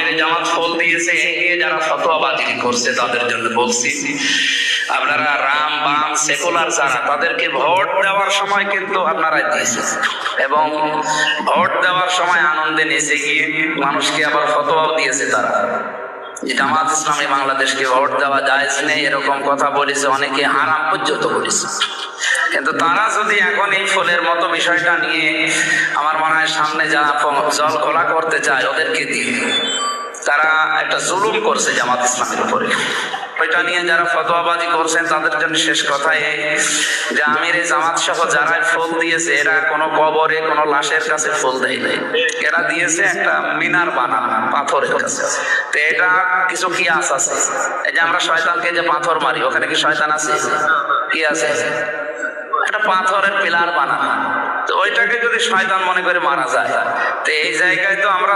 আমির জামাত ফল দিয়েছে, এ যারা ফতোয়াবাজি করছে তাদের জন্য বলছি, আপনারা রাম বাম সেকুলার যারা, তাদেরকে ভোট দেওয়ার সময় কিন্তু আপনারা দিয়েছেন, এবং ভোট দেওয়ার সময় আনন্দে নেচে গিয়ে মানুষকে আবার ফতোয়াও দিয়েছে তারা। জামাত ইসলামী বাংলাদেশকে ভোট দেওয়া জায়েজ নেই এরকম কথা বলেছে, অনেকে হারাম পর্যন্ত বলেছে। কিন্তু তারা যদি এখন এই ফলের মতো বিষয়টা নিয়ে আমার মনে হয় সামনে যারা জল খোলা করতে চায় ওদেরকে দিয়ে তারা একটা জুলুম করছে জামাত ইসলামের উপরে। ওইটা নিয়ে যারা ফতোয়াবাজি করছেন তাদের জন্য শেষ কথা এই যে আমির জামাত সহ যারা ফুল দিয়েছে এরা কোনো কবরে কোনো লাশের কাছে ফুল দেয় নাই, এরা দিয়েছে একটা মিনার বানানো পাথরের কাছে। তো এটা কিছু কিয়াস আছে, এই যে আমরা শয়তানকে যে পাথর মারি ওখানে কি শয়তান আছে? কি আছে? একটা পাথরের পিলার বানানো, তো ওইটাকে যদি শয়তান মনে করে মারা যায়, তো এই জায়গায় তো আমরা